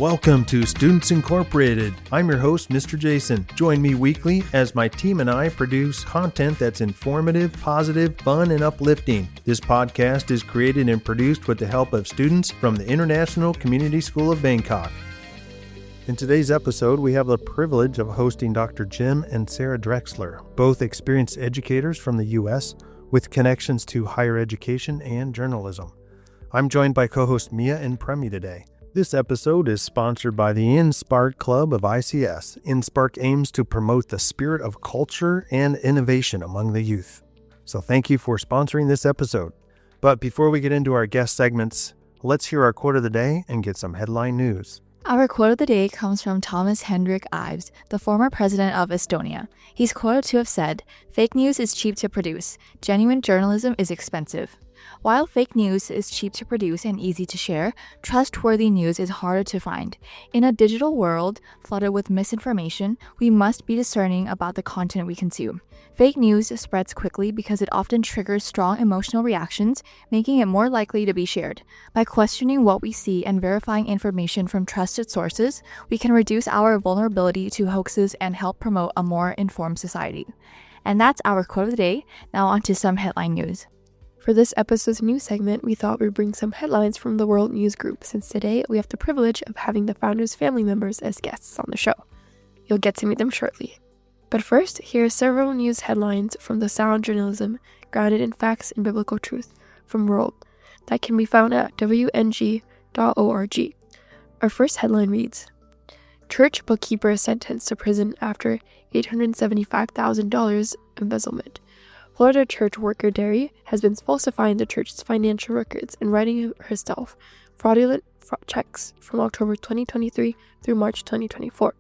Welcome to Students Incorporated. I'm your host, Mr. Jason. Join me weekly as my team and I produce content that's informative, positive, fun, and uplifting. This podcast is created and produced with the help of students from the International Community School of Bangkok. In today's episode, we have the privilege of hosting Dr. Jim and Sara Drexler, both experienced educators from the U.S. with connections to higher education and journalism. I'm joined by co-host Mia and Premi today. This episode is sponsored by the InSpark Club of ICS. InSpark aims to promote the spirit of culture and innovation among the youth. So thank you for sponsoring this episode. But before we get into our guest segments, let's hear our quote of the day and get some headline news. Our quote of the day comes from Thomas Hendrik Ives, the former president of Estonia. He's quoted to have said, "Fake news is cheap to produce. Genuine journalism is expensive." While fake news is cheap to produce and easy to share, trustworthy news is harder to find. In a digital world flooded with misinformation, we must be discerning about the content we consume. Fake news spreads quickly because it often triggers strong emotional reactions, making it more likely to be shared. By questioning what we see and verifying information from trusted sources, we can reduce our vulnerability to hoaxes and help promote a more informed society. And that's our quote of the day. Now on to some headline news. For this episode's news segment, we thought we'd bring some headlines from the World News Group, since today we have the privilege of having the founders' family members as guests on the show. You'll get to meet them shortly. But first, here are several news headlines from the sound journalism grounded in facts and biblical truth from World that can be found at wng.org. Our first headline reads, Church bookkeeper sentenced to prison after $875,000 embezzlement. Florida church worker Derry has been falsifying the church's financial records and writing herself fraudulent checks from October 2023 through March 2024.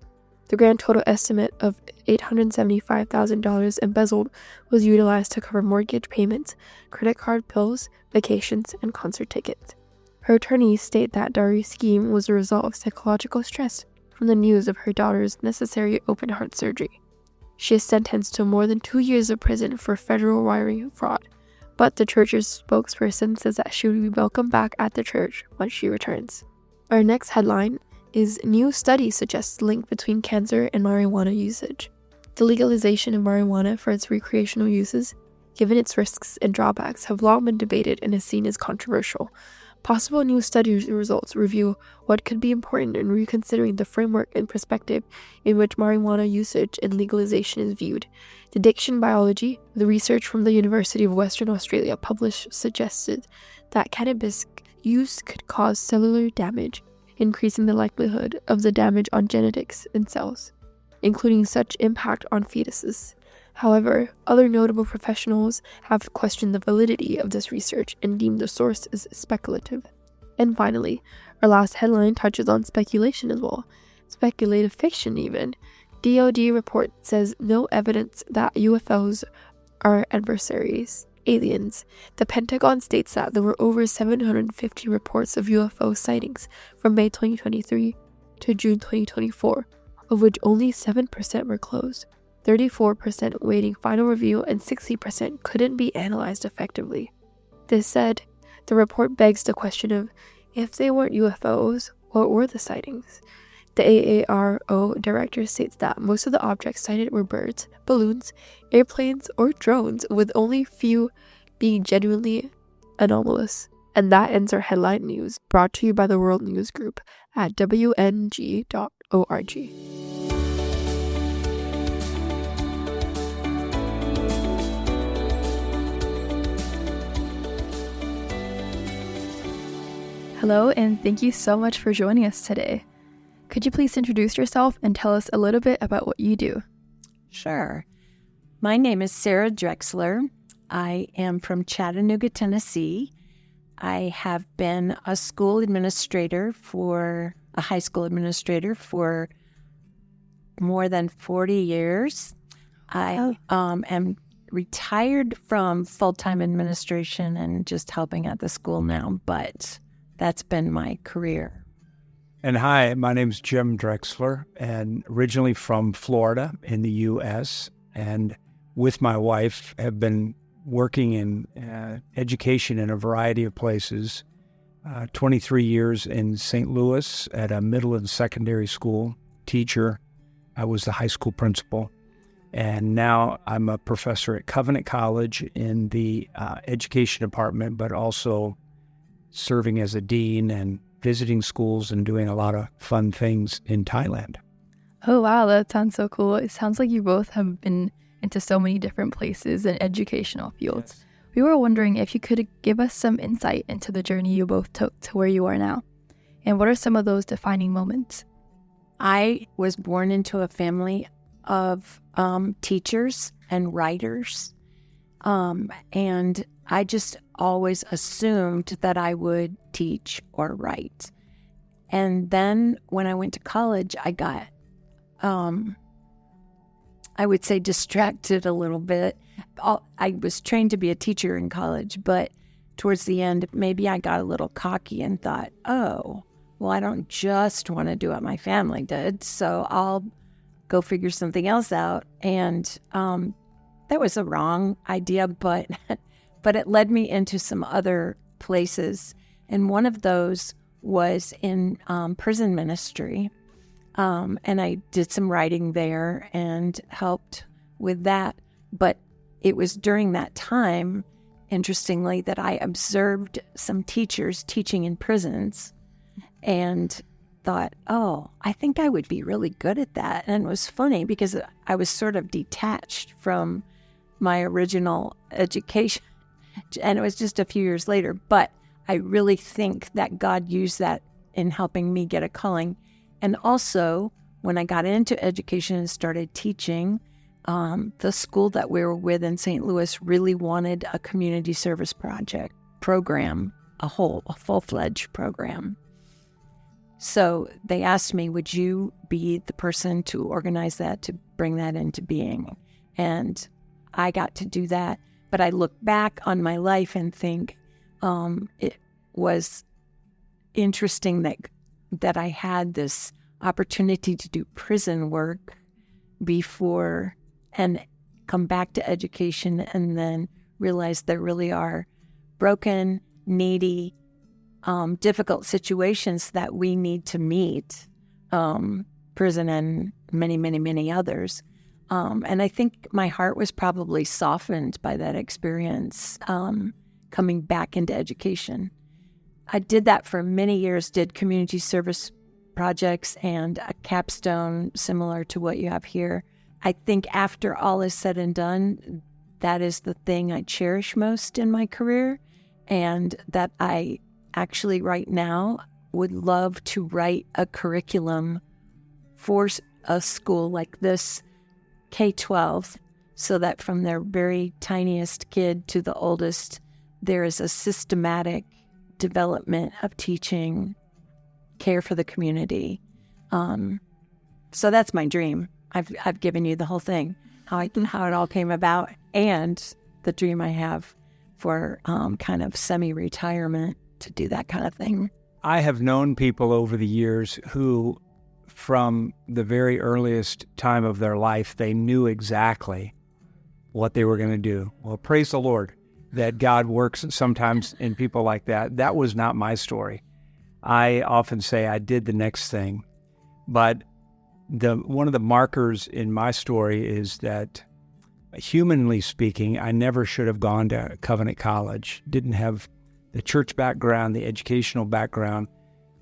The grand total estimate of $875,000 embezzled was utilized to cover mortgage payments, credit card bills, vacations, and concert tickets. Her attorneys state that Derry's scheme was a result of psychological stress from the news of her daughter's necessary open heart surgery. She is sentenced to more than 2 years of prison for federal wiring fraud, but the church's spokesperson says that she will be welcome back at the church once she returns. Our next headline is New Study Suggests Link Between Cancer and Marijuana Usage. The legalization of marijuana for its recreational uses, given its risks and drawbacks, have long been debated and is seen as controversial. Possible new study results reveal what could be important in reconsidering the framework and perspective in which marijuana usage and legalization is viewed. The Addiction Biology, the research from the University of Western Australia published, suggested that cannabis use could cause cellular damage, increasing the likelihood of the damage on genetics and cells, including such impact on fetuses. However, other notable professionals have questioned the validity of this research and deemed the source as speculative. And finally, our last headline touches on speculation as well. Speculative fiction even. DoD report says no evidence that UFOs are adversaries, aliens. The Pentagon states that there were over 750 reports of UFO sightings from May 2023 to June 2024, of which only 7% were closed. 34% waiting final review, and 60% couldn't be analyzed effectively. This said, the report begs the question of, if they weren't UFOs, what were the sightings? The AARO director states that most of the objects cited were birds, balloons, airplanes, or drones, with only few being genuinely anomalous. And that ends our headline news, brought to you by the World News Group at wng.org. Hello, and thank you so much for joining us today. Could you please introduce yourself and tell us a little bit about what you do? Sure. My name is Sara Drexler. I am from Chattanooga, Tennessee. I have been a high school administrator for more than 40 years. I am retired from full-time administration and just helping at the school now, but that's been my career. And hi, my name's Jim Drexler, and originally from Florida in the U.S., and with my wife have been working in education in a variety of places, 23 years in St. Louis at a middle and secondary school teacher. I was the high school principal. And now I'm a professor at Covenant College in the education department, but also serving as a dean and visiting schools and doing a lot of fun things in Thailand. Oh, wow, that sounds so cool. It sounds like you both have been into so many different places and educational fields. Yes. We were wondering if you could give us some insight into the journey you both took to where you are now. And what are some of those defining moments? I was born into a family of teachers and writers. And I just always assumed that I would teach or write. And then when I went to college, I got, I would say, distracted a little bit. I was trained to be a teacher in college, but towards the end, maybe I got a little cocky and thought, oh, well, I don't just want to do what my family did, so I'll go figure something else out. And that was a wrong idea, but it led me into some other places. And one of those was in prison ministry. And I did some writing there and helped with that. But it was during that time, interestingly, that I observed some teachers teaching in prisons and thought, oh, I think I would be really good at that. And it was funny because I was sort of detached from my original education. And it was just a few years later. But I really think that God used that in helping me get a calling. And also, when I got into education and started teaching, the school that we were with in St. Louis really wanted a community service program, a full-fledged program. So they asked me, would you be the person to organize that, to bring that into being? And I got to do that. But I look back on my life and think it was interesting that I had this opportunity to do prison work before and come back to education, and then realize there really are broken, needy, difficult situations that we need to meet, prison and many, many, many others. And I think my heart was probably softened by that experience, coming back into education. I did that for many years, did community service projects and a capstone similar to what you have here. I think after all is said and done, that is the thing I cherish most in my career, and that I actually right now would love to write a curriculum for a school like this, K-12, so that from their very tiniest kid to the oldest, there is a systematic development of teaching care for the community. So that's my dream. I've given you the whole thing, how it all came about, and the dream I have for kind of semi-retirement to do that kind of thing. I have known people over the years who, from the very earliest time of their life, they knew exactly what they were going to do. Well, praise the Lord that God works sometimes in people like that. That was not my story. I often say I did the next thing, but one of the markers in my story is that, humanly speaking, I never should have gone to Covenant College. Didn't have the church background, the educational background,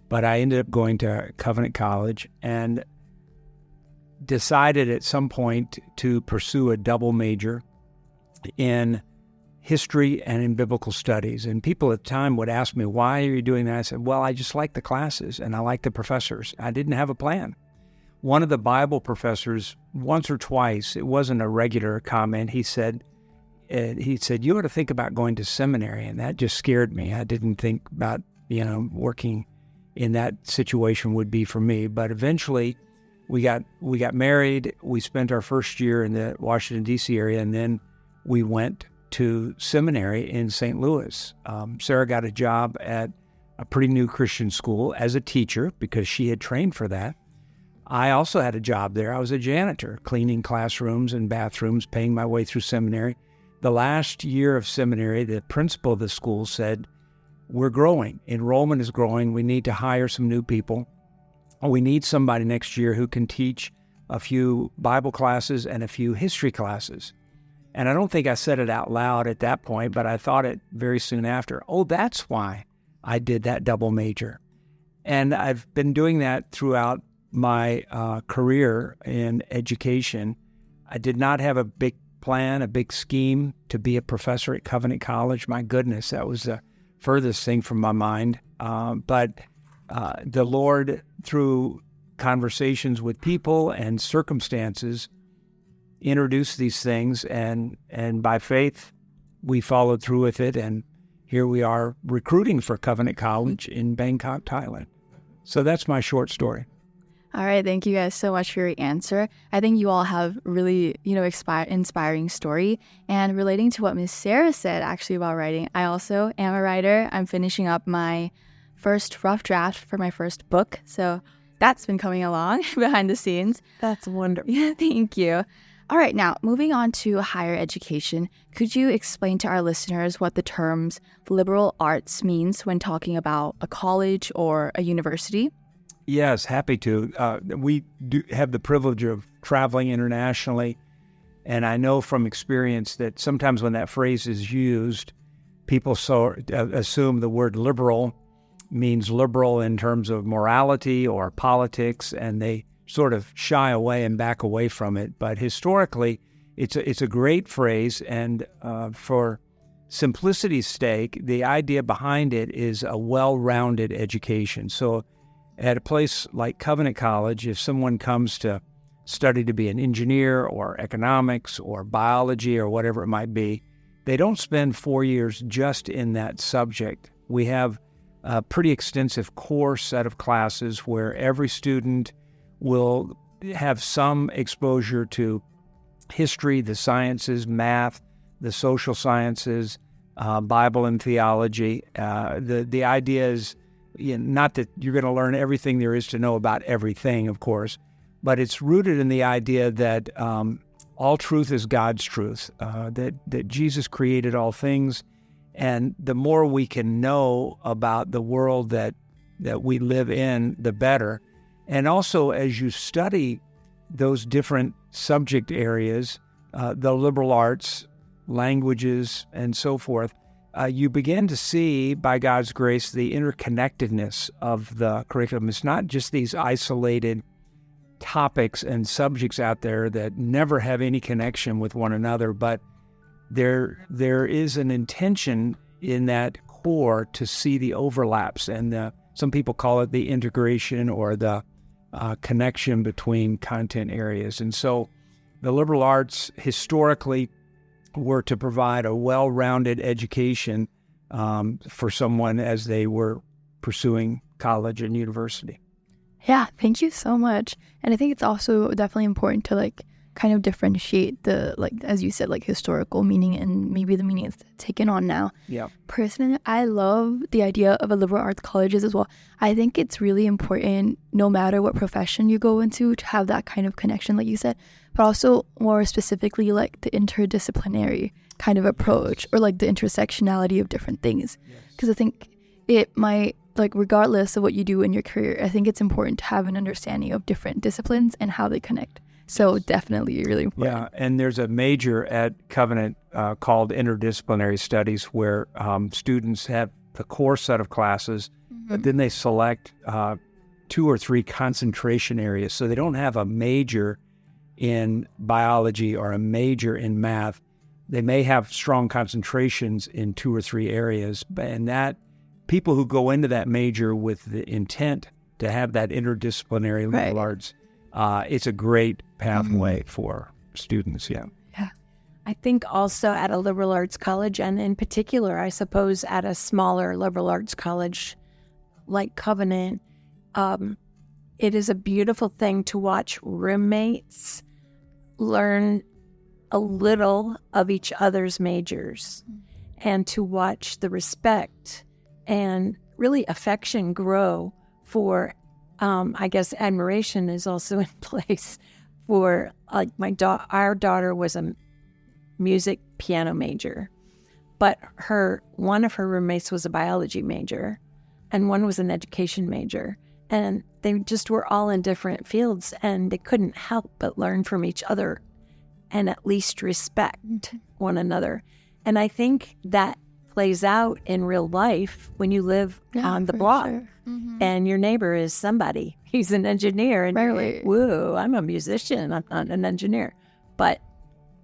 but I ended up going to Covenant College and decided at some point to pursue a double major in history and in biblical studies. And people at the time would ask me, why are you doing that? I said, well, I just like the classes and I like the professors. I didn't have a plan. One of the Bible professors, once or twice, it wasn't a regular comment, he said, you ought to think about going to seminary. And that just scared me. I didn't think about, working in that situation would be for me. But eventually we got married. We spent our first year in the Washington, D.C. area, and then we went to seminary in St. Louis. Sarah got a job at a pretty new Christian school as a teacher because she had trained for that. I also had a job there. I was a janitor, cleaning classrooms and bathrooms, paying my way through seminary. The last year of seminary, the principal of the school said, we're growing. Enrollment is growing. We need to hire some new people. We need somebody next year who can teach a few Bible classes and a few history classes. And I don't think I said it out loud at that point, but I thought it very soon after. Oh, that's why I did that double major. And I've been doing that throughout my career in education. I did not have a big plan, a big scheme to be a professor at Covenant College. My goodness, that was the furthest thing from my mind. But the Lord, through conversations with people and circumstances, introduced these things, and by faith, we followed through with it, and here we are recruiting for Covenant College in Bangkok, Thailand. So that's my short story. All right, thank you guys so much for your answer. I think you all have really, inspiring story. And relating to what Miss Sarah said actually about writing, I also am a writer. I'm finishing up my first rough draft for my first book. So that's been coming along behind the scenes. That's wonderful. Yeah, thank you. All right, now moving on to higher education, could you explain to our listeners what the terms liberal arts means when talking about a college or a university? Yes, happy to. We do have the privilege of traveling internationally, and I know from experience that sometimes when that phrase is used, people assume the word liberal means liberal in terms of morality or politics, and they sort of shy away and back away from it. But historically, it's a great phrase, and for simplicity's sake, the idea behind it is a well-rounded education. So at a place like Covenant College, if someone comes to study to be an engineer or economics or biology or whatever it might be, they don't spend 4 years just in that subject. We have a pretty extensive core set of classes where every student will have some exposure to history, the sciences, math, the social sciences, Bible and theology. The idea is not that you're going to learn everything there is to know about everything, of course, but it's rooted in the idea that all truth is God's truth, that Jesus created all things, and the more we can know about the world that we live in, the better. And also, as you study those different subject areas, the liberal arts, languages, and so forth, you begin to see, by God's grace, the interconnectedness of the curriculum. It's not just these isolated topics and subjects out there that never have any connection with one another, but there is an intention in that core to see the overlaps, and some people call it the integration or the connection between content areas. And so the liberal arts historically were to provide a well-rounded education for someone as they were pursuing college and university. Yeah, thank you so much. And I think it's also definitely important to kind of differentiate the, as you said, historical meaning and maybe the meaning it's taken on now. Yeah. Personally, I love the idea of a liberal arts colleges as well. I think it's really important, no matter what profession you go into, to have that kind of connection, like you said, but also more specifically the interdisciplinary kind of approach, or the intersectionality of different things. Because I think it might, regardless of what you do in your career, I think it's important to have an understanding of different disciplines and how they connect. So definitely really important. Yeah, and there's a major at Covenant called Interdisciplinary Studies, where students have the core set of classes, but then they select 2 or 3 concentration areas. So they don't have a major in biology or a major in math. They may have strong concentrations in 2 or 3 areas, and that people who go into that major with the intent to have that interdisciplinary liberal arts, it's a great pathway for students. Yeah. I think also at a liberal arts college, and in particular, I suppose at a smaller liberal arts college like Covenant, it is a beautiful thing to watch roommates learn a little of each other's majors, and to watch the respect and really affection grow for, I guess admiration is also in place for, our daughter was a music piano major, But one of her roommates was a biology major, and one was an education major. And they just were all in different fields, and they couldn't help but learn from each other and at least respect one another. And I think that plays out in real life when you live on the block. Sure. Mm-hmm. And your neighbor is somebody. He's an engineer. And Rarely. whoa, I'm a musician. I'm not an engineer. But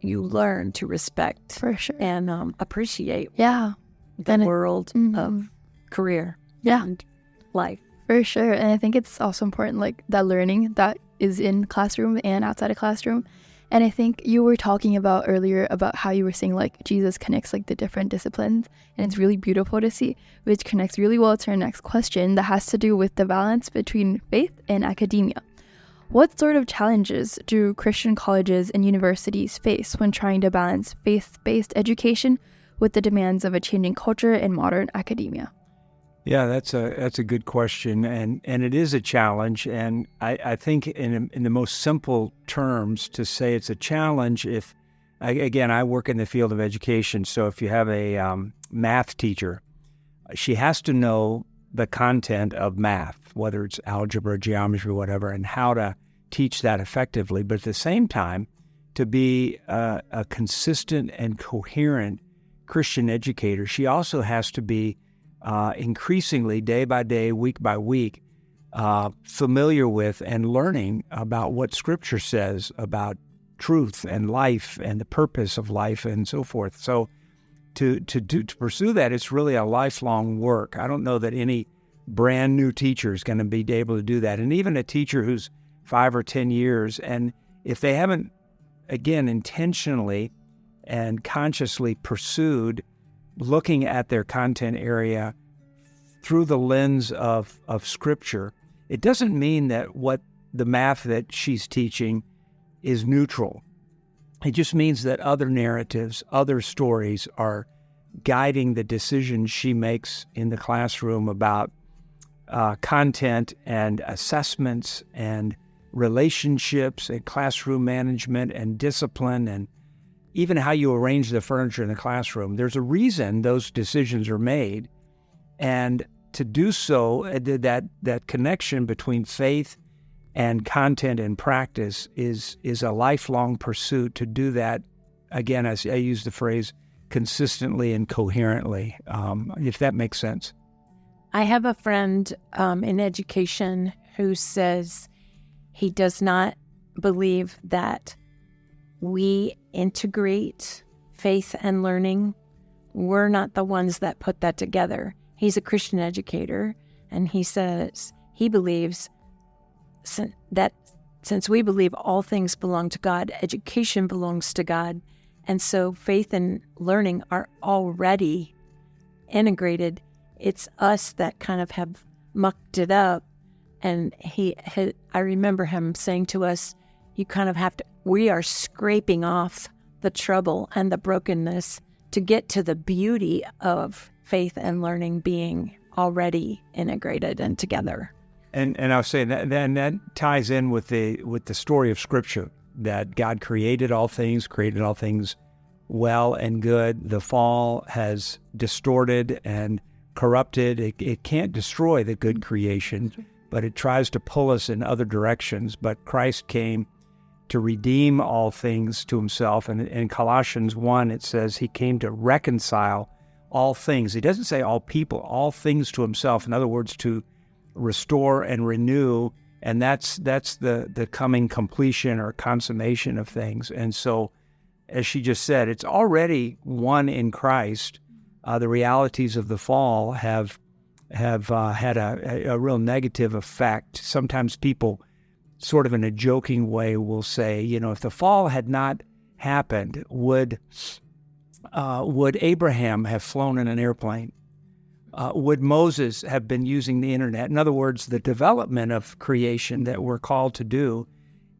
you learn to respect For sure. and appreciate Yeah. the world of career and life. For sure. And I think it's also important, like, that learning that is in classroom and outside of classroom. And I think you were talking about earlier about how you were saying, like, Jesus connects, like, the different disciplines. And it's really beautiful to see, which connects really well to our next question that has to do with the balance between faith and academia. What sort of challenges do Christian colleges and universities face when trying to balance faith-based education with the demands of a changing culture and modern academia? Yeah, that's a good question, and it is a challenge. And I think in the most simple terms to say it's a challenge, again, I work in the field of education, so if you have a math teacher, she has to know the content of math, whether it's algebra, geometry, whatever, and how to teach that effectively. But at the same time, to be a consistent and coherent Christian educator, she also has to be increasingly, day by day, week by week, familiar with and learning about what Scripture says about truth and life and the purpose of life and so forth. So to pursue that, it's really a lifelong work. I don't know that any brand new teacher is going to be able to do that. And even a teacher who's 5 or 10 years, and if they haven't, again, intentionally and consciously pursued looking at their content area through the lens of Scripture, it doesn't mean that what the math that she's teaching is neutral. It just means that other narratives, other stories are guiding the decisions she makes in the classroom about content and assessments and relationships and classroom management and discipline and even how you arrange the furniture in the classroom. There's a reason those decisions are made. And to do so, that connection between faith and content and practice is a lifelong pursuit to do that, again, as I use the phrase, consistently and coherently, if that makes sense. I have a friend in education who says he does not believe that we integrate faith and learning. We're not the ones that put that together. He's a Christian educator, and he says he believes that since we believe all things belong to God, education belongs to God, and so faith and learning are already integrated. It's us that kind of have mucked it up. And I remember him saying to us, you kind of have to, we are scraping off the trouble and the brokenness to get to the beauty of faith and learning being already integrated and together. And I'll say that ties in with the story of Scripture, that God created all things well and good. The fall has distorted and corrupted. It can't destroy the good creation, but it tries to pull us in other directions. But Christ came to redeem all things to himself. And in Colossians 1, it says he came to reconcile all things. He doesn't say all people, all things to himself. In other words, to restore and renew. And that's the coming completion or consummation of things. And so, as she just said, it's already one in Christ. The realities of the fall have had a real negative effect. Sometimes people, sort of in a joking way, will say, if the fall had not happened, would Abraham have flown in an airplane? Would Moses have been using the internet? In other words, the development of creation that we're called to do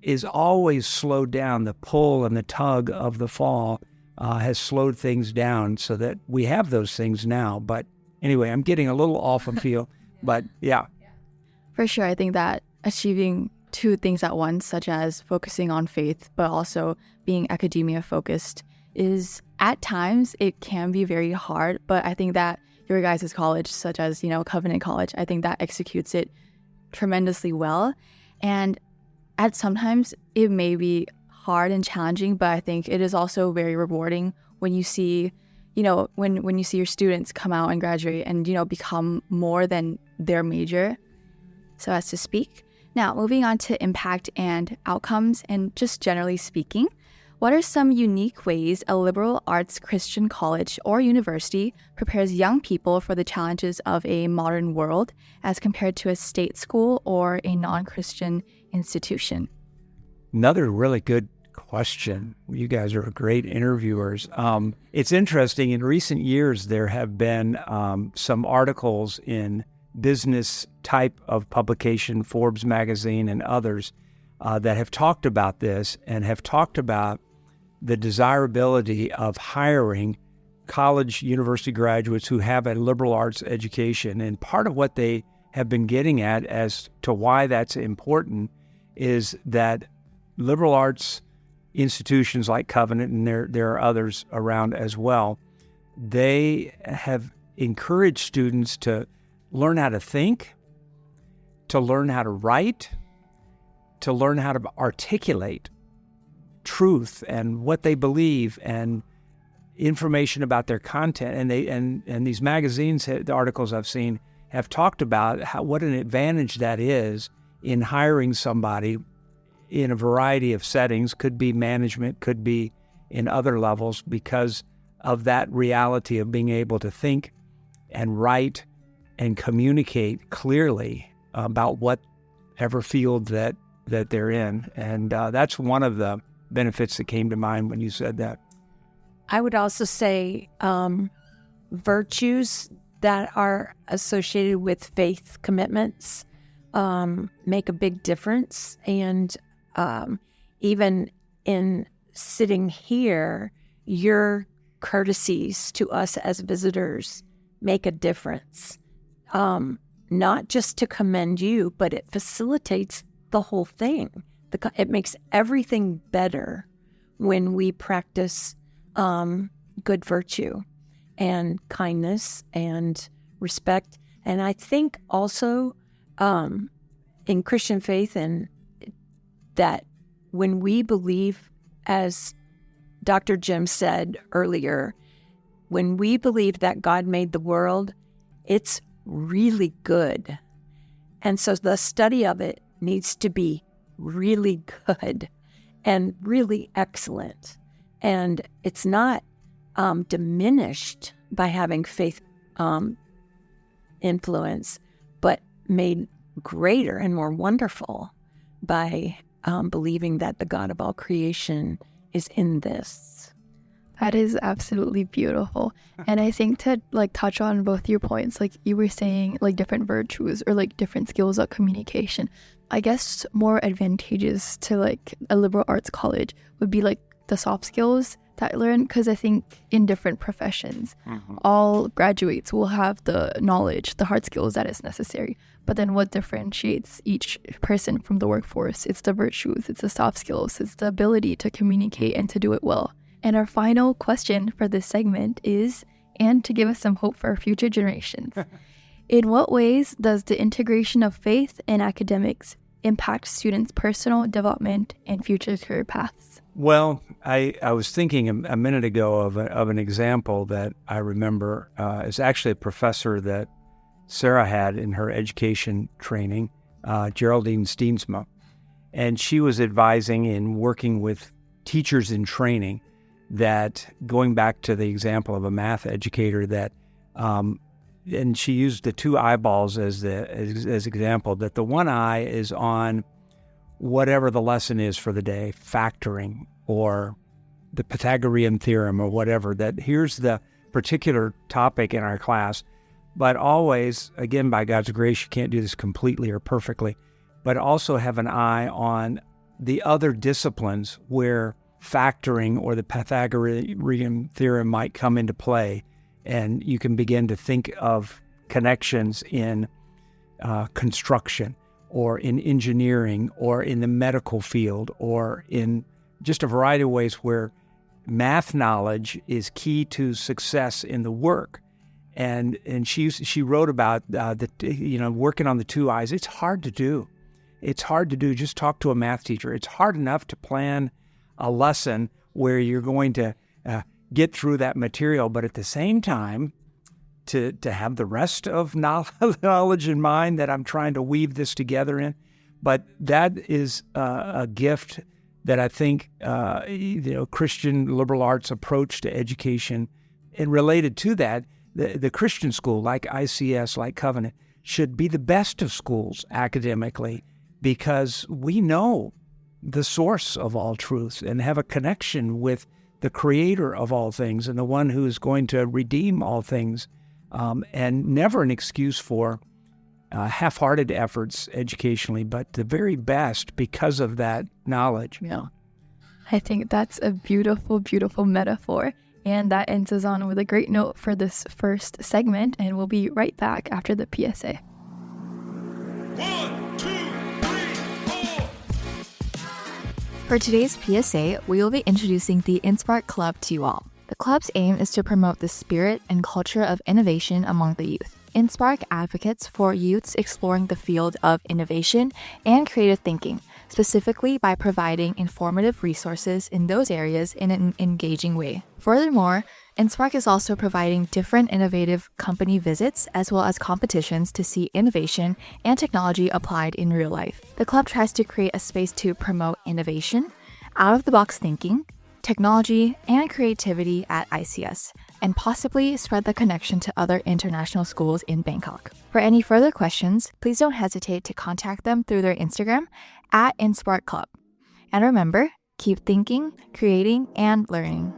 is always slowed down. The pull and the tug of the fall has slowed things down so that we have those things now. But anyway, I'm getting a little off of field, but yeah. For sure, I think that achieving two things at once, such as focusing on faith, but also being academia focused, is at times it can be very hard, but I think that your guys' college, such as, Covenant College, I think that executes it tremendously well. And at sometimes it may be hard and challenging, but I think it is also very rewarding when you see, when you see your students come out and graduate and, become more than their major, so as to speak. Now, moving on to impact and outcomes, and just generally speaking, what are some unique ways a liberal arts Christian college or university prepares young people for the challenges of a modern world as compared to a state school or a non-Christian institution? Another really good question. You guys are great interviewers. It's interesting. In recent years, there have been some articles in business type of publication, Forbes magazine and others, that have talked about this and have talked about the desirability of hiring college, university graduates who have a liberal arts education. And part of what they have been getting at as to why that's important is that liberal arts institutions like Covenant, and there are others around as well, they have encouraged students to learn how to think, to learn how to write, to learn how to articulate truth and what they believe and information about their content. And these magazines, the articles I've seen, have talked about what an advantage that is in hiring somebody in a variety of settings, could be management, could be in other levels, because of that reality of being able to think and write and communicate clearly about whatever field that they're in. And that's one of the benefits that came to mind when you said that. I would also say virtues that are associated with faith commitments make a big difference. And even in sitting here, your courtesies to us as visitors make a difference. Not just to commend you, but it facilitates the whole thing. It makes everything better when we practice good virtue and kindness and respect. And I think also in Christian faith, and that when we believe, as Dr. Jim said earlier, when we believe that God made the world, it's really good. And so the study of it needs to be really good and really excellent. And it's not diminished by having faith influence, but made greater and more wonderful by believing that the God of all creation is in this. That is absolutely beautiful. And I think to touch on both your points, like you were saying, different virtues or different skills of communication, I guess more advantageous to a liberal arts college would be the soft skills that I learned, because I think in different professions, all graduates will have the knowledge, the hard skills that is necessary. But then what differentiates each person from the workforce? It's the virtues, it's the soft skills, it's the ability to communicate and to do it well. And our final question for this segment is, and to give us some hope for our future generations, in what ways does the integration of faith and academics impact students' personal development and future career paths? Well, I was thinking a minute ago of an example that I remember. It's actually a professor that Sara had in her education training, Geraldine Steensma. And she was advising and working with teachers in training that, going back to the example of a math educator, that and she used the two eyeballs as example, that the one eye is on whatever the lesson is for the day, factoring or the Pythagorean theorem or whatever, that here's the particular topic in our class, but always, again, by God's grace, you can't do this completely or perfectly, but also have an eye on the other disciplines where factoring or the Pythagorean theorem might come into play. And you can begin to think of connections in construction or in engineering or in the medical field or in just a variety of ways where math knowledge is key to success in the work. And she wrote about working on the 2 I's. It's hard to do. It's hard to do. Just talk to a math teacher. It's hard enough to plan a lesson where you're going to get through that material, but at the same time, to have the rest of knowledge in mind that I'm trying to weave this together in. But that is a gift that I think Christian liberal arts approach to education, and related to that, the Christian school, like ICS, like Covenant, should be the best of schools academically, because we know the source of all truths and have a connection with the creator of all things and the one who is going to redeem all things, and never an excuse for half-hearted efforts educationally, but the very best because of that knowledge. Yeah. I think that's a beautiful, beautiful metaphor. And that ends us on with a great note for this first segment, and we'll be right back after the PSA. 1, 2, 3, 4. For today's PSA, we will be introducing the InSpark Club to you all. The club's aim is to promote the spirit and culture of innovation among the youth. InSpark advocates for youths exploring the field of innovation and creative thinking, specifically by providing informative resources in those areas in an engaging way. Furthermore, InSpark is also providing different innovative company visits as well as competitions to see innovation and technology applied in real life. The club tries to create a space to promote innovation, out-of-the-box thinking, technology, and creativity at ICS, and possibly spread the connection to other international schools in Bangkok. For any further questions, please don't hesitate to contact them through their Instagram @InSparkClub. And remember, keep thinking, creating, and learning.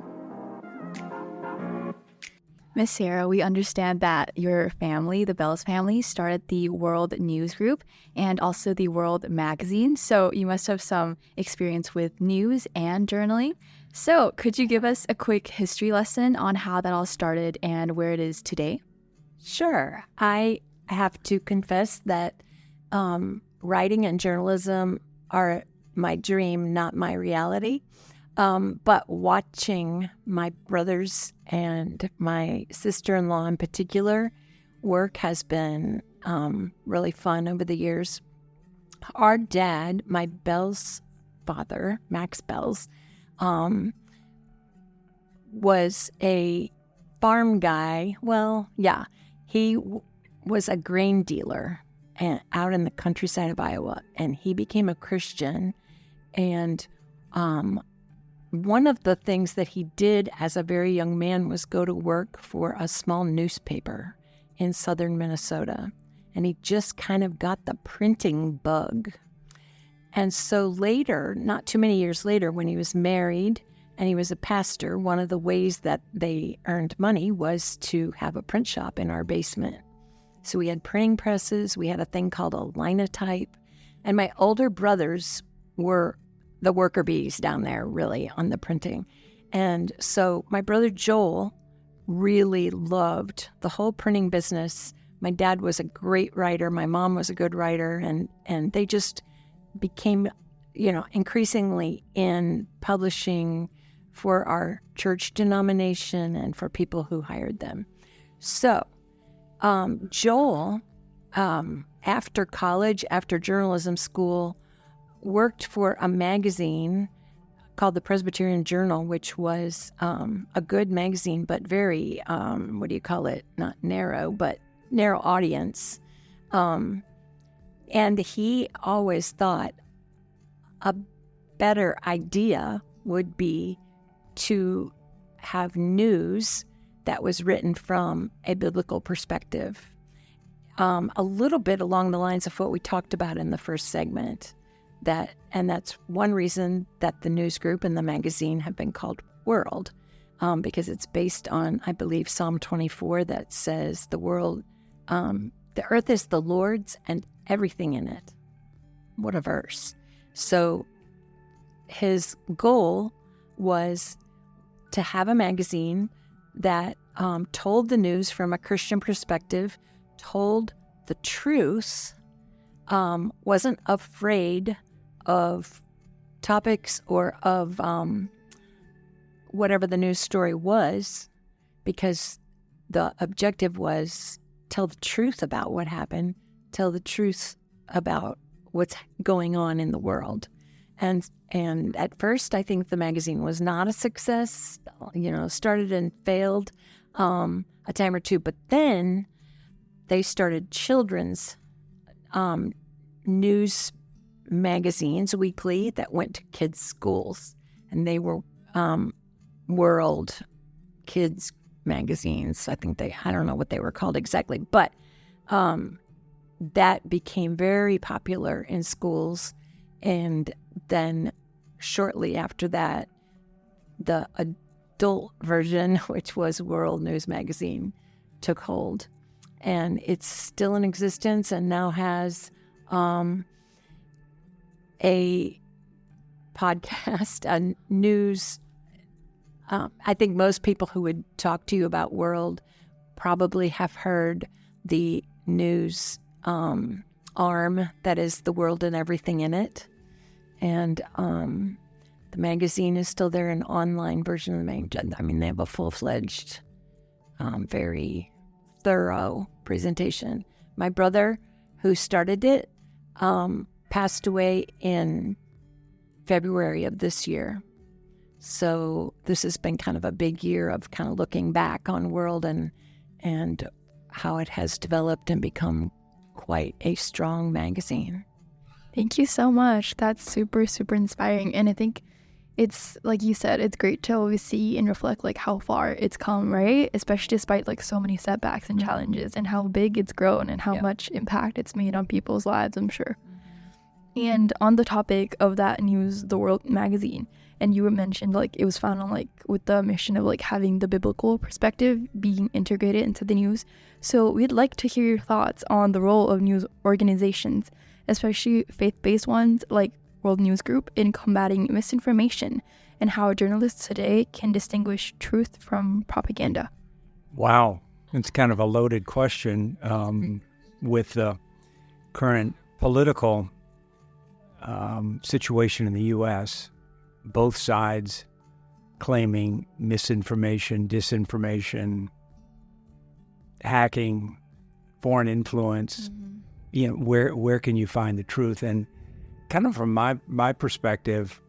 Miss Sarah, we understand that your family, the Bells family, started the World News Group and also the World Magazine, so you must have some experience with news and journaling. So could you give us a quick history lesson on how that all started and where it is today? Sure. I have to confess that writing and journalism are my dream, not my reality. But watching my brothers and my sister-in-law in particular work has been really fun over the years. Our dad, my Bell's father, Max Bells, was a farm guy. Well, yeah, he was a grain dealer out in the countryside of Iowa, and he became a Christian. And one of the things that he did as a very young man was go to work for a small newspaper in southern Minnesota. And he just kind of got the printing bug. And so later, not too many years later, when he was married and he was a pastor, one of the ways that they earned money was to have a print shop in our basement. So we had printing presses, we had a thing called a linotype, and my older brothers were the worker bees down there, really, on the printing. And so my brother Joel really loved the whole printing business. My dad was a great writer, my mom was a good writer, and they just became, increasingly in publishing for our church denomination and for people who hired them. So Joel, after college, after journalism school, worked for a magazine called the Presbyterian Journal, which was a good magazine, but very, not narrow, but narrow audience. And he always thought a better idea would be to have news that was written from a biblical perspective. A little bit along the lines of what we talked about in the first segment. And that's one reason that the news group and the magazine have been called World, because it's based on, I believe, Psalm 24 that says the earth is the Lord's and everything in it. What a verse. So his goal was to have a magazine that told the news from a Christian perspective, told the truth, wasn't afraid of topics or of whatever the news story was, because the objective was tell the truth about what happened, tell the truth about what's going on in the world. And at first, I think the magazine was not a success, started and failed a time or two. But then they started children's news magazines weekly that went to kids' schools. And they were World Kids magazines. I don't know what they were called exactly, but that became very popular in schools. And then shortly after that, the adult version, which was World News Magazine, took hold. And it's still in existence and now has a podcast, a news. I think most people who would talk to you about World probably have heard the news arm that is the world and everything in it. And the magazine is still there, an online version of the magazine. I mean, they have a full-fledged, very thorough presentation. My brother, who started it, passed away in February of this year. So this has been kind of a big year of kind of looking back on World and how it has developed and become quite a strong magazine. Thank you so much. That's super, super inspiring. And I think it's, like you said, it's great to always see and reflect like how far it's come, right? Especially despite like so many setbacks and challenges and how big it's grown and how much impact it's made on people's lives, I'm sure. And on the topic of that news, the World magazine, and you were mentioned like it was found on like with the mission of like having the biblical perspective being integrated into the news. So we'd like to hear your thoughts on the role of news organizations, especially faith-based ones like World News Group, in combating misinformation and how journalists today can distinguish truth from propaganda. Wow. It's kind of a loaded question with the current political situation in the U.S., both sides claiming misinformation, disinformation, hacking, foreign influence. Where can you find the truth? And kind of from my perspective,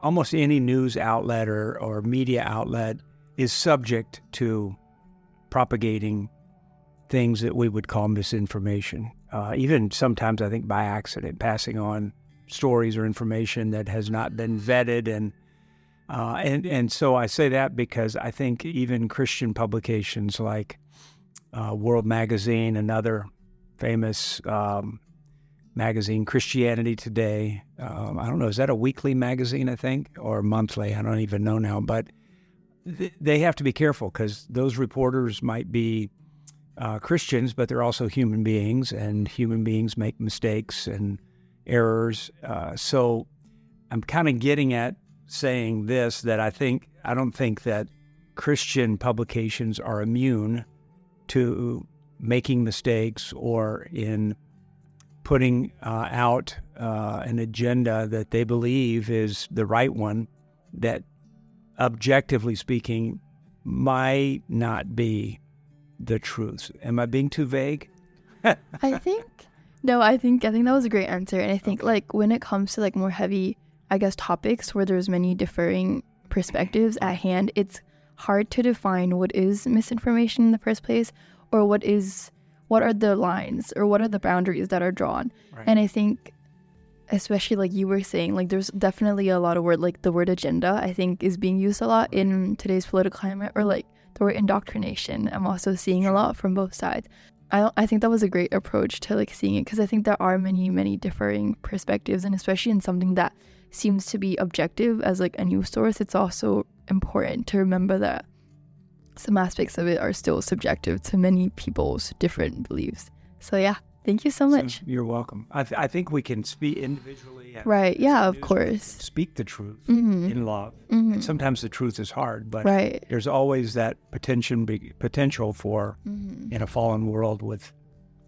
almost any news outlet or media outlet is subject to propagating things that we would call misinformation. Even sometimes, I think, by accident, passing on stories or information that has not been vetted. And so I say that because I think even Christian publications like World Magazine, another famous magazine, Christianity Today, I don't know, is that a weekly magazine, I think, or monthly? I don't even know now. But they have to be careful because those reporters might be Christians, but they're also human beings, and human beings make mistakes and errors. So I'm kind of getting at saying this, that I don't think that Christian publications are immune to making mistakes or in putting out an agenda that they believe is the right one, that objectively speaking might not be the truth. Am I being too vague? I think that was a great answer. And I think like when it comes to like more heavy, I guess, topics where there's many differing perspectives at hand, it's hard to define what is misinformation in the first place, or what are the lines or what are the boundaries that are drawn. Right. And I think, especially like you were saying, like there's definitely a lot of like the word agenda, I think, is being used a lot in today's political climate, or like the word indoctrination. I'm also seeing a lot from both sides. I think that was a great approach to like seeing it, because I think there are many differing perspectives, and especially in something that seems to be objective as like a news source, it's also important to remember that some aspects of it are still subjective to many people's different beliefs. So yeah, thank you so much. You're welcome. I think we can speak individually. Right. Yeah, of course. Speak the truth in love. And sometimes the truth is hard, but there's always that potential for in a fallen world with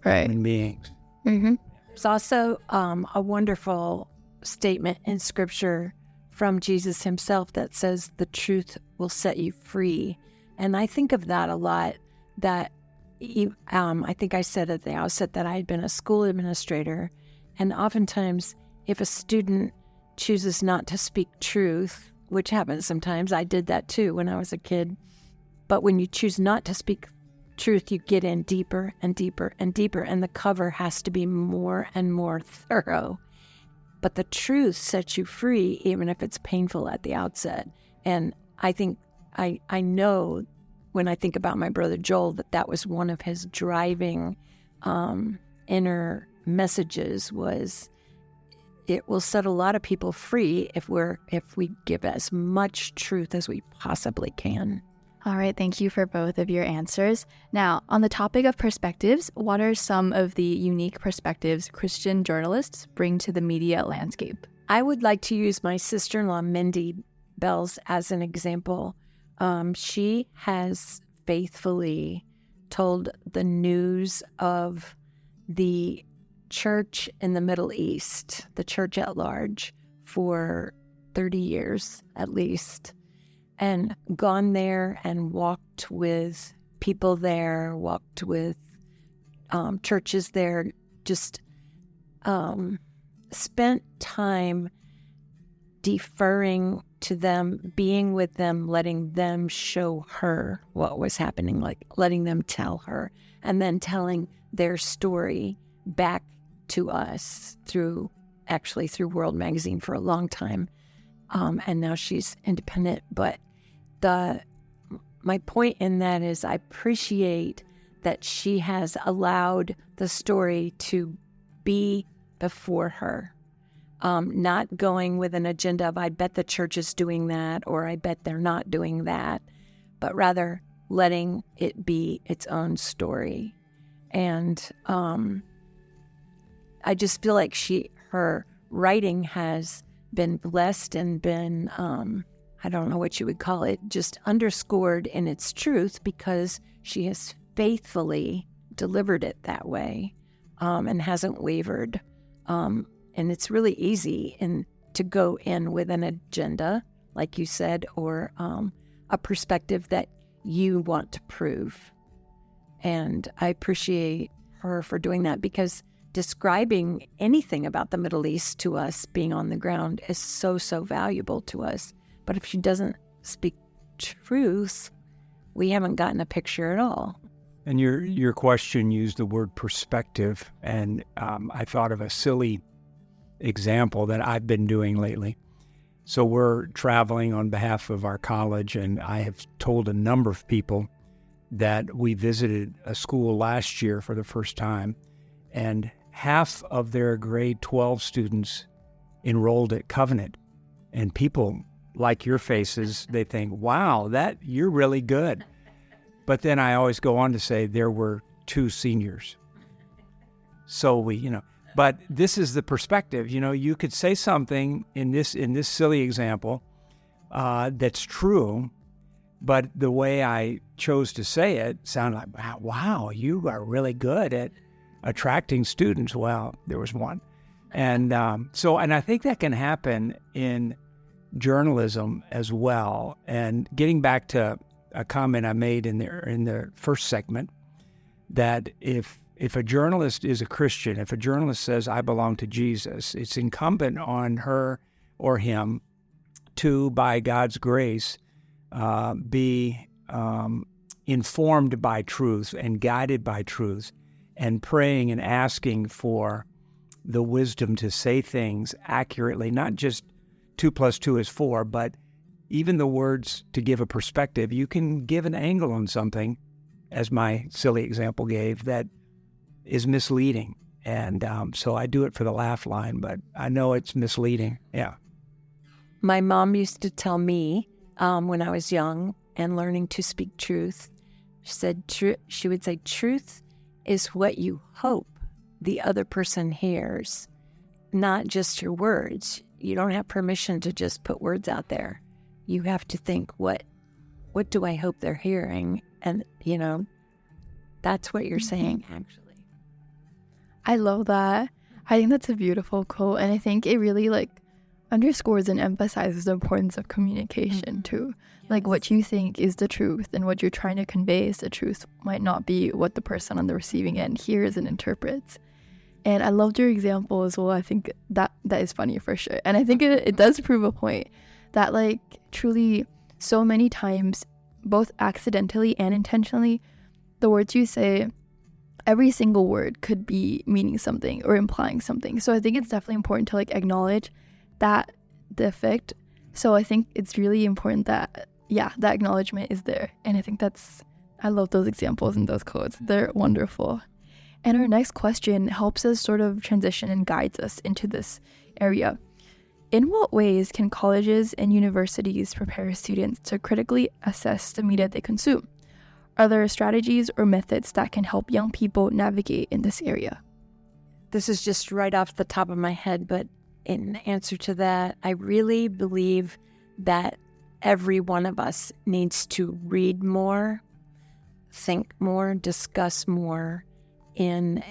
human beings. There's also a wonderful statement in Scripture from Jesus himself that says the truth will set you free. And I think of that a lot, that I think I said at the outset that I had been a school administrator, and oftentimes if a student chooses not to speak truth, which happens sometimes, I did that too when I was a kid, but when you choose not to speak truth, you get in deeper and deeper and deeper, and the cover has to be more and more thorough. But the truth sets you free, even if it's painful at the outset. And I think I know when I think about my brother Joel that was one of his driving inner messages, was it will set a lot of people free if we give as much truth as we possibly can. All right, thank you for both of your answers. Now, on the topic of perspectives, what are some of the unique perspectives Christian journalists bring to the media landscape? I would like to use my sister-in-law, Mindy Bells, as an example. She has faithfully told the news of the church in the Middle East, the church at large, for 30 years at least, and gone there and walked with people there, walked with churches there, just spent time deferring to them, being with them, letting them show her what was happening, like letting them tell her, and then telling their story back to us through World Magazine for a long time. And now she's independent. But my point in that is I appreciate that she has allowed the story to be before her. Not going with an agenda of, I bet the church is doing that, or I bet they're not doing that, but rather letting it be its own story. And I just feel like her writing has been blessed and been, I don't know what you would call it, just underscored in its truth, because she has faithfully delivered it that way, and hasn't wavered. And it's really easy to go in with an agenda, like you said, or a perspective that you want to prove. And I appreciate her for doing that, because describing anything about the Middle East to us being on the ground is so, so valuable to us. But if she doesn't speak truth, we haven't gotten a picture at all. And your question used the word perspective, and I thought of a silly example that I've been doing lately. So we're traveling on behalf of our college, and I have told a number of people that we visited a school last year for the first time, and half of their grade 12 students enrolled at Covenant. And people like your faces, they think, wow, that you're really good. But then I always go on to say there were 2 seniors. So but this is the perspective. You could say something in this silly example that's true, but the way I chose to say it sounded like, wow, you are really good at attracting students. Well, there was one. And and I think that can happen in journalism as well. And getting back to a comment I made in the first segment, that if a journalist is a Christian, if a journalist says, I belong to Jesus, it's incumbent on her or him to, by God's grace, be informed by truth and guided by truth, and praying and asking for the wisdom to say things accurately, not just 2 + 2 is 4, but even the words to give a perspective. You can give an angle on something, as my silly example gave, that is misleading. And so I do it for the laugh line, but I know it's misleading. Yeah. My mom used to tell me when I was young and learning to speak truth, she would say, truth is what you hope the other person hears, not just your words. You don't have permission to just put words out there. You have to think, what do I hope they're hearing? And, that's what you're saying, actually. I love that. I think that's a beautiful quote. And I think it really underscores and emphasizes the importance of communication too. Like what you think is the truth and what you're trying to convey is the truth might not be what the person on the receiving end hears and interprets. And I loved your example as well. I think that is funny for sure. And I think it does prove a point that like truly so many times, both accidentally and intentionally, the words you say, every single word could be meaning something or implying something. So I think it's definitely important to like acknowledge that the effect. So I think it's really important that, that acknowledgement is there. And I think I love those examples and those quotes. They're wonderful. And our next question helps us sort of transition and guides us into this area. In what ways can colleges and universities prepare students to critically assess the media they consume? Are there strategies or methods that can help young people navigate in this area? This is just right off the top of my head, but in answer to that, I really believe that every one of us needs to read more, think more, discuss more in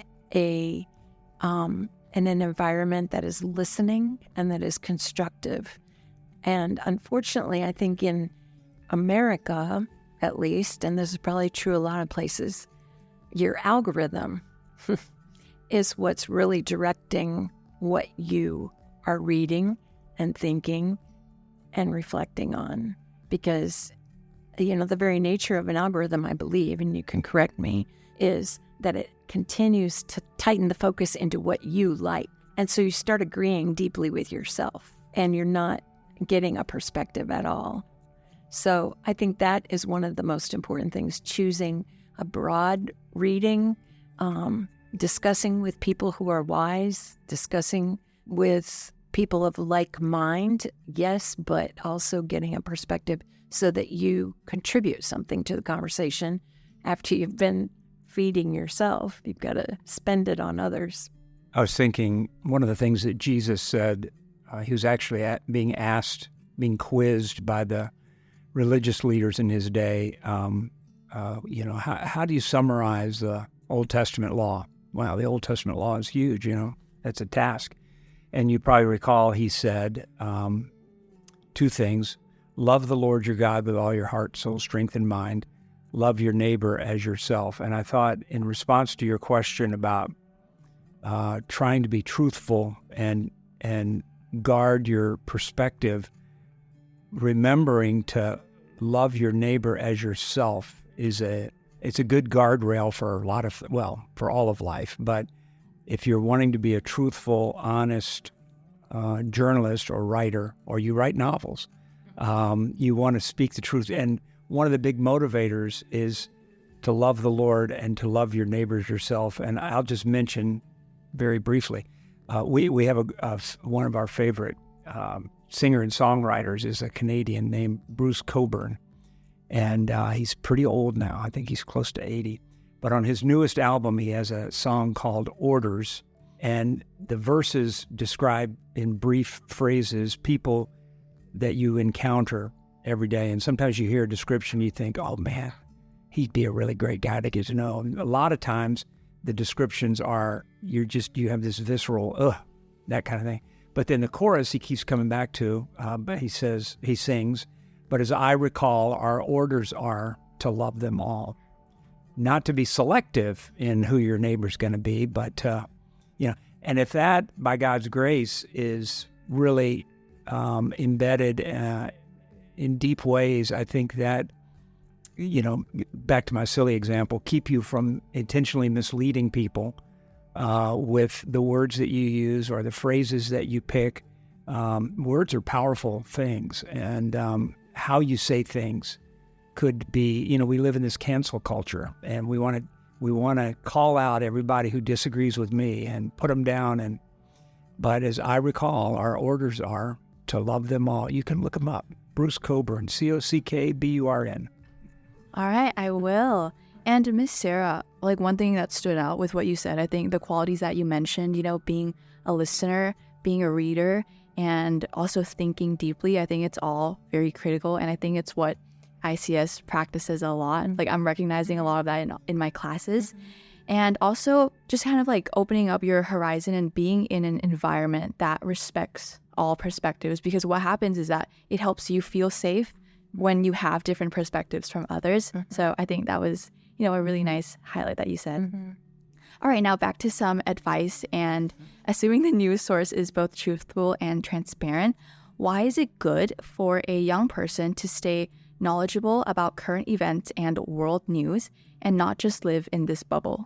an environment that is listening and that is constructive. And unfortunately, I think in America, at least, and this is probably true a lot of places, your algorithm is what's really directing what you are reading and thinking and reflecting on. Because, the very nature of an algorithm, I believe, and you can correct me, is that it continues to tighten the focus into what you like. And so you start agreeing deeply with yourself and you're not getting a perspective at all. So I think that is one of the most important things, choosing a broad reading, discussing with people who are wise, discussing with people of like mind, yes, but also getting a perspective so that you contribute something to the conversation. After you've been feeding yourself, you've got to spend it on others. I was thinking one of the things that Jesus said, he was actually being quizzed by the religious leaders in his day, how do you summarize the Old Testament law? Wow, the Old Testament law is huge, that's a task. And you probably recall he said two things: love the Lord your God with all your heart, soul, strength, and mind. Love your neighbor as yourself. And I thought, in response to your question about trying to be truthful and guard your perspective, remembering to love your neighbor as yourself it's a good guardrail for for all of life. But if you're wanting to be a truthful, honest journalist or writer, or you write novels, you want to speak the truth. And one of the big motivators is to love the Lord and to love your neighbors yourself. And I'll just mention very briefly, we have one of our favorite singer and songwriters is a Canadian named Bruce Cockburn. And he's pretty old now. I think he's close to 80. But on his newest album, he has a song called Orders. And the verses describe in brief phrases people that you encounter every day. And sometimes you hear a description, you think, oh man, he'd be a really great guy to get to know. And a lot of times the descriptions are, you have this visceral, that kind of thing. But then the chorus he keeps coming back to, but he sings, but as I recall, our orders are to love them all. Not to be selective in who your neighbor's going to be, but, and if that, by God's grace, is really embedded in deep ways, I think that, back to my silly example, keep you from intentionally misleading people with the words that you use or the phrases that you pick. Words are powerful things, and how you say things could be, we live in this cancel culture, and we want to call out everybody who disagrees with me and put them down. But as I recall, our orders are to love them all. You can look them up. Bruce Cockburn, Cockburn. All right, I will. And Miss Sarah, like one thing that stood out with what you said, I think the qualities that you mentioned, being a listener, being a reader, and also thinking deeply, I think it's all very critical. And I think it's what ICS practices a lot. Like I'm recognizing a lot of that in my classes. And also just kind of like opening up your horizon and being in an environment that respects all perspectives, because what happens is that it helps you feel safe when you have different perspectives from others. So I think that was, a really nice highlight that you said. All right, now back to some advice. And assuming the news source is both truthful and transparent, why is it good for a young person to stay knowledgeable about current events and world news and not just live in this bubble?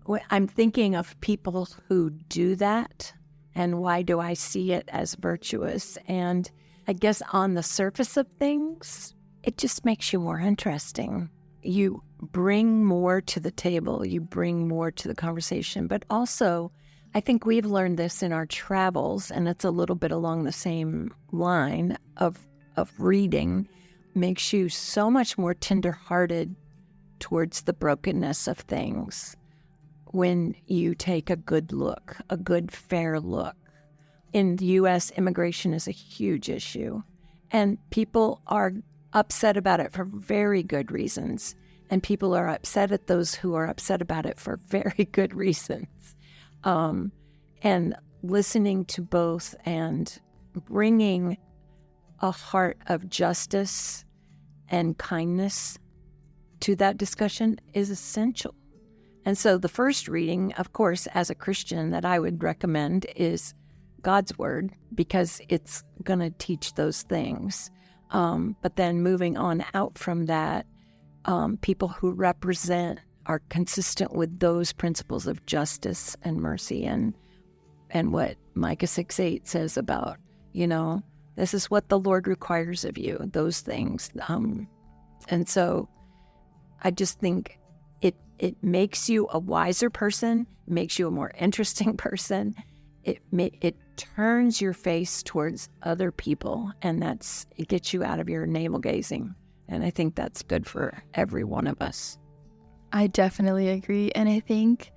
Well, I'm thinking of people who do that, and why do I see it as virtuous? And I guess on the surface of things, it just makes you more interesting. You bring more to the table, you bring more to the conversation, but also I think we've learned this in our travels, and it's a little bit along the same line of reading, makes you so much more tenderhearted towards the brokenness of things when you take a good look, a good, fair look. In the U.S., immigration is a huge issue, and people are upset about it for very good reasons, and people are upset at those who are upset about it for very good reasons. And listening to both and bringing a heart of justice and kindness to that discussion is essential. And so the first reading, of course, as a Christian that I would recommend is God's Word, because it's going to teach those things. But then moving on out from that, people who represent are consistent with those principles of justice and mercy and what Micah 6:8 says about, this is what the Lord requires of you, those things. And so I just think it makes you a wiser person, makes you a more interesting person. It turns your face towards other people, and it gets you out of your navel gazing. And I think that's good for every one of us. I definitely agree. And I think,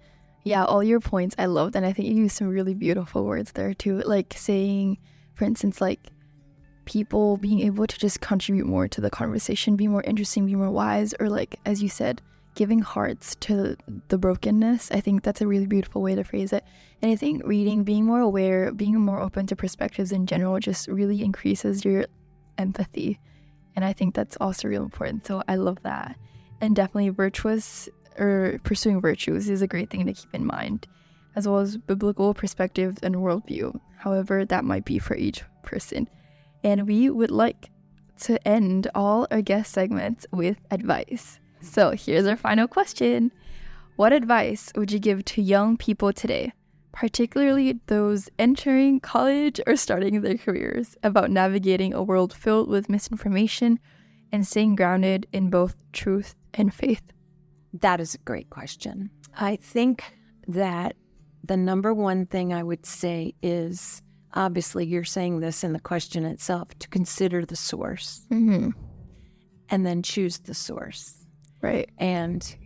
all your points I loved. And I think you used some really beautiful words there too. Like saying, for instance, like people being able to just contribute more to the conversation, be more interesting, be more wise, or like, as you said, giving hearts to the brokenness. I think that's a really beautiful way to phrase it. And I think reading, being more aware, being more open to perspectives in general just really increases your empathy. And I think that's also real important. So I love that. And definitely pursuing virtues is a great thing to keep in mind, as well as biblical perspectives and worldview. However, that might be for each person. And we would like to end all our guest segments with advice. So here's our final question. What advice would you give to young people today, particularly those entering college or starting their careers, about navigating a world filled with misinformation and staying grounded in both truth and faith? That is a great question. I think that the number one thing I would say is, obviously you're saying this in the question itself, to consider the source and then choose the source. Right. And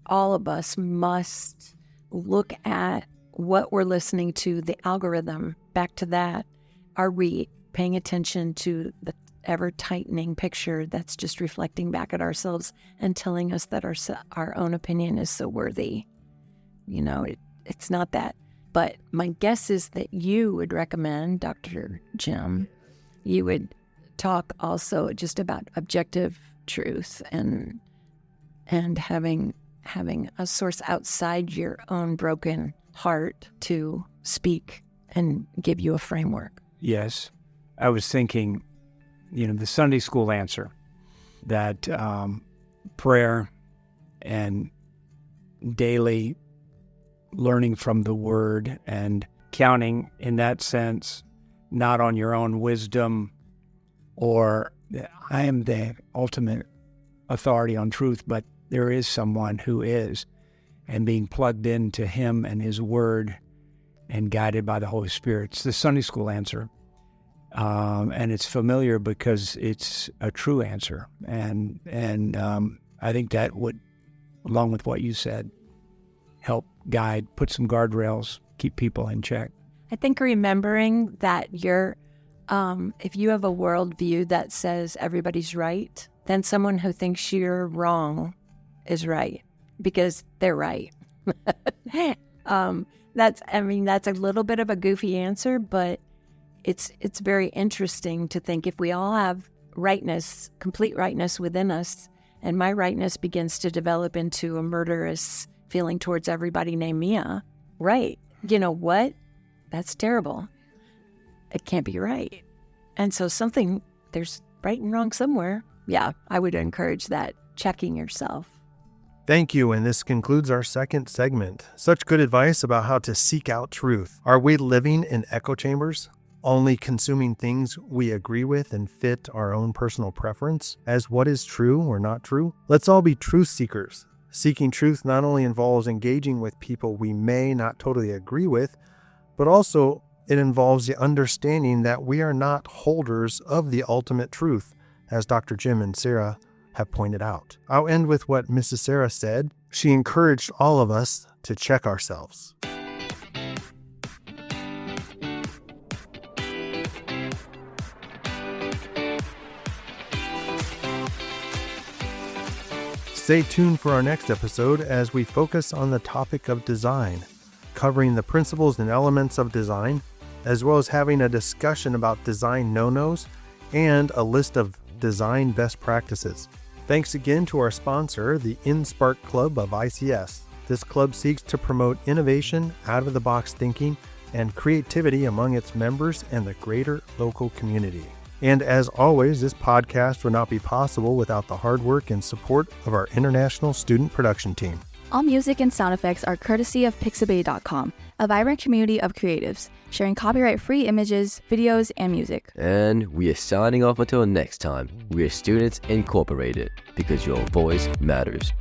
all of us must look at what we're listening to, the algorithm. Back to that. Are we paying attention to the ever-tightening picture that's just reflecting back at ourselves and telling us that our own opinion is so worthy? It's not that. But my guess is that you would recommend, Dr. Jim, you would talk also just about objective truth and having a source outside your own broken heart to speak and give you a framework. Yes. I was thinking, the Sunday school answer, that prayer and daily learning from the Word and counting in that sense, not on your own wisdom or I am the ultimate authority on truth, but there is someone who is, and being plugged into Him and His Word and guided by the Holy Spirit. It's the Sunday school answer. And it's familiar because it's a true answer. And I think that would, along with what you said, help guide, put some guardrails, keep people in check. I think remembering that if you have a worldview that says everybody's right, then someone who thinks you're wrong is right. because they're right. That's a little bit of a goofy answer, but it's very interesting to think if we all have rightness, complete rightness within us, and my rightness begins to develop into a murderous feeling towards everybody named Mia, right? You know what? That's terrible. It can't be right. And so there's right and wrong somewhere. Yeah, I would encourage that, checking yourself. Thank you, and this concludes our second segment. Such good advice about how to seek out truth. Are we living in echo chambers, only consuming things we agree with and fit our own personal preference as what is true or not true? Let's all be truth seekers. Seeking truth not only involves engaging with people we may not totally agree with, but also it involves the understanding that we are not holders of the ultimate truth, as Dr. Jim and Sarah have pointed out. I'll end with what Mrs. Sarah said. She encouraged all of us to check ourselves. Stay tuned for our next episode as we focus on the topic of design, covering the principles and elements of design, as well as having a discussion about design no-nos and a list of design best practices. Thanks again to our sponsor, the InSpark Club of ICS. This club seeks to promote innovation, out-of-the-box thinking, and creativity among its members and the greater local community. And as always, this podcast would not be possible without the hard work and support of our international student production team. All music and sound effects are courtesy of Pixabay.com, a vibrant community of creatives, sharing copyright-free images, videos, and music. And we are signing off until next time. We are Students Incorporated, because your voice matters.